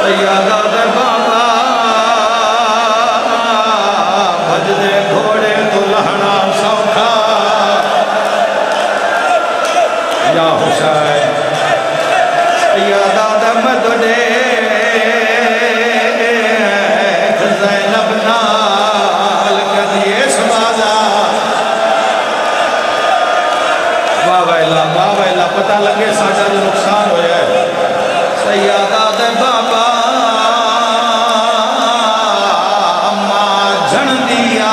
سیادہ دے بابا بھج دے گھوڑے تو لہنا سوکھا یا حسین سیادہ دے مددے زینب نال کدیے سمادا واہ پتہ لگے ساڑھا جو نقصان ہویا ہے سیادہ دے بابا ماں جھن دیا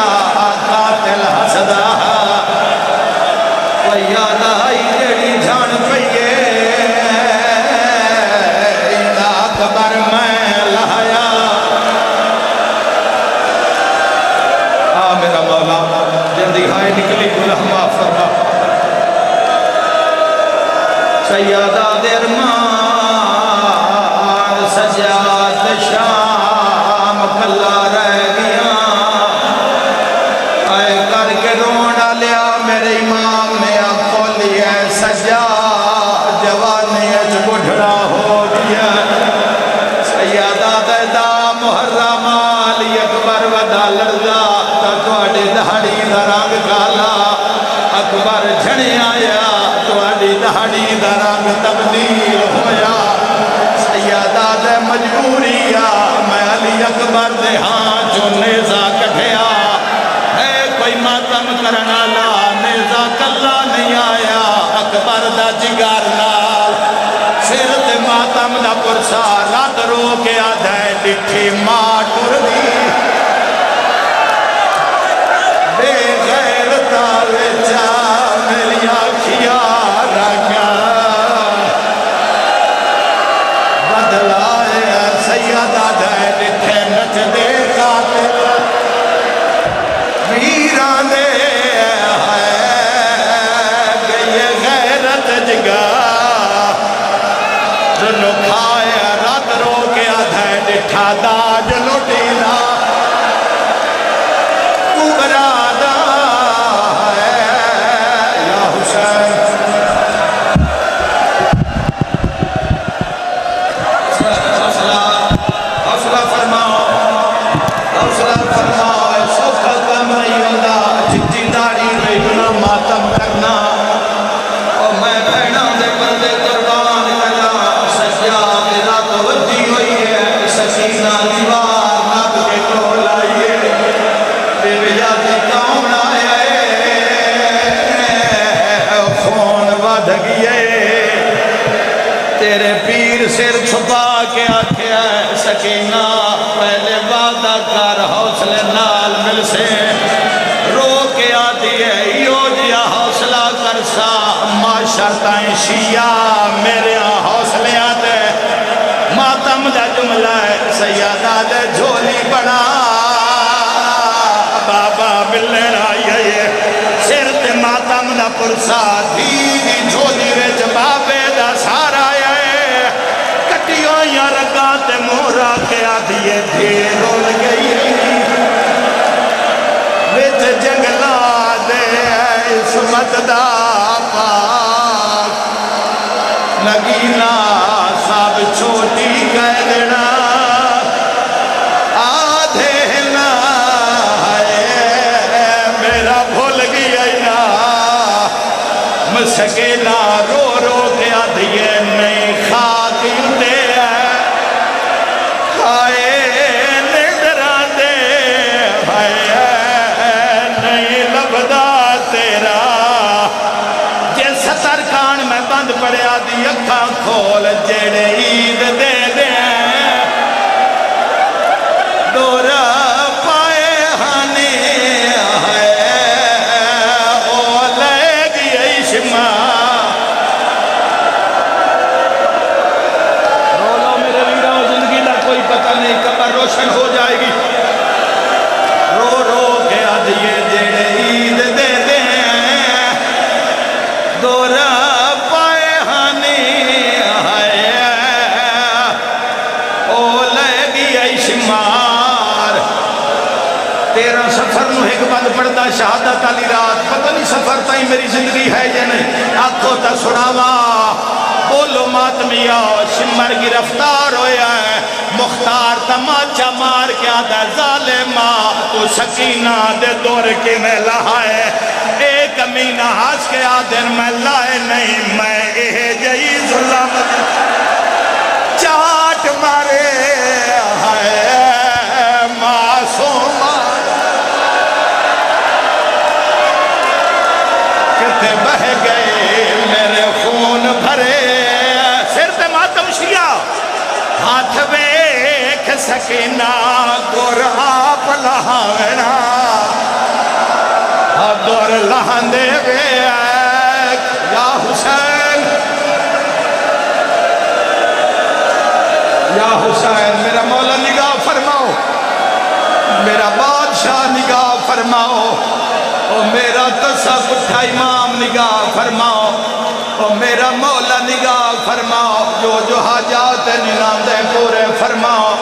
قاتل حسدہ سیادہ ہی جڑی جھان پئیے اینا اکبر میں لہایا میرا مولا جندی ہائے نکلی گلہ معاف فرما سیادہ در مان سجاد شام کلا رہ گیا آئے کر کے رونا لیا میرے امام نے آپ لیا سجاد جوانی اچ بڑھڑا ہو گیا سیادہ دا محرم علی اکبر ودا لڑا تکوڑی دہڑی دا رنگ کالا اکبر جھنے آیا تواڈی دہڑی دا رنگ تبدیل ہویا سیادہ دے مجبوریا میں علی اکبر دے ہاں جو نیزہ کٹھیا ہے کوئی ماتم کرنا لا نیزہ کلا نہیں آیا اکبر دا جگر نال سر تے ماتم دا پرسا رات رو کے آدھے لکھی ماں ٹر دی بے غیرتا وچا میری آنکھیا رکھا بدلائے سیادہ دے لکھے نچ دے قاتل ویران دے گئی غیرت جگا رنو کھائے رات رو کے آدھے ڈٹھا داج لوٹینا کبرادا یا حسین حوصلہ فرماؤ سوکھا کام نہیں ہوتا جتی داری رہنا ماتم کرنا اور میں بہنا دے پردے قربان کرنا سجا میرا توجہ ہوئی ہے سکینہ دیوار نب کے کول آئیے بے بجاتی کون آئے خون ود گئے تیرے پیر سر چھپا کے آکھے ہے سکینہ پہلے وعدہ کر حوصلے نال مل سے رو کے آدھی ہے یو جیا حوصلہ کر سا معاشرتائیں شیعہ میرے حوصلے آتے ماتم دا جملہ ہے سیادہ دے جھولی بڑا بابا ملنے رائیے سر تے ماتم دا پرسا دی جھولی ویچ بابے دا سارا ہے کٹیوں یا رگاتے مورا کے آدھیے دھیروں لگئی ویچ جنگلا دے عصمت دا پاک نگینا سب چھوٹی کہہ دینا آدھے نا میرا بھول گیا نا مسکینہ رو رو کے آدھیے نہیں خاک دے کھائے نگرہ دے نہیں لبدا تیرا جے ستر کان میں بند پڑے آدھی اکھا کھول جیڑے عید دے دے دورہ پائے ہانی او لے گئی شما رولو میرے ویرہ زندگی دا کوئی پتہ نہیں قبر روشن ہو جائے گی رو رو کے آدھیے جیڑے عید دے دے دورہ پائے ہانی او لے گئی شمار تیرہ سفر نو ایک بند پڑتا شہادت علی رات پتہ نہیں سفر تائیں میری زندگی ہے یا نہیں آنکھوں تا سناوا بولو ماتمیا شمر گرفتار ہویا ہے مختار تماچا مار کے آدھا ظالمہ تو سکینہ دے دور کی میں لہائے ایک امینہ ہاس کے آدھن میں لائے نہیں میں اے جئی ظلم چاٹ مارے ہے معصومہ کتے بہ گئے میرے خون بھرے سر تے ماتم شیعہ ہاتھ ویکھ سکینہ گور آپ لہاونا دور لہندے ویک یا حسین یا حسین میرا مولا نگاہ فرماؤ میرا بادشاہ نگاہ فرماؤ او میرا تصف اٹھا امام نگاہ فرماؤ او میرا مولا نگاہ فرماؤ جو حاجات نظام دے پورے فرماؤ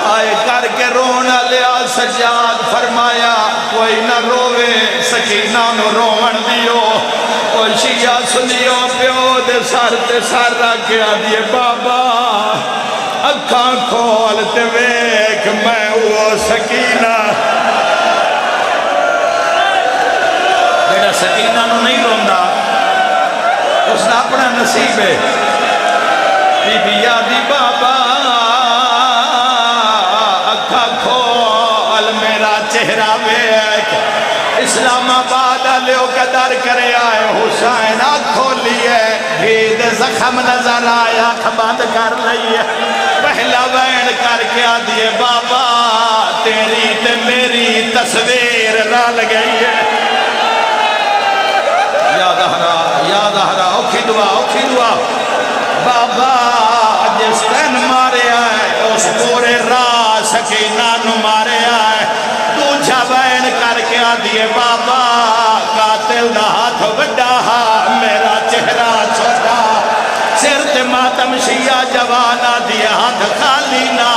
آئے کر کے رونا لیا سجاد فرمایا کوئی نہ روے سکینہ نو رومن دیو او شیعہ سنیو پیو دے سر رکھیا دیے بابا اکھاں کھولتے ویک میں وہ سکینہ میرا سکینہ نو نہیں روندہ اس نے اپنا نصیب ہے بی بی یادی بابا اکھا کھول میرا چہرہ ویک اسلام آباد لیو قدر کرے آئے حسین کھولیے بھید زخم نظر آیا بند کر لئیے پہلا وین کر کے آدھیے بابا تیری تے میری تصویر رال گئی ہے یاد آہرا اوکھی دعا بابا جس تین مارے آئے اس پورے راہ سکینہ نو مارے آئے دوجہ بین کر کے آدھیے بابا قاتل دا ہاتھ وڈا میرا چہرہ چھوٹا سر تے ماتم شیعہ جوانا دیے ہاتھ خالی نہ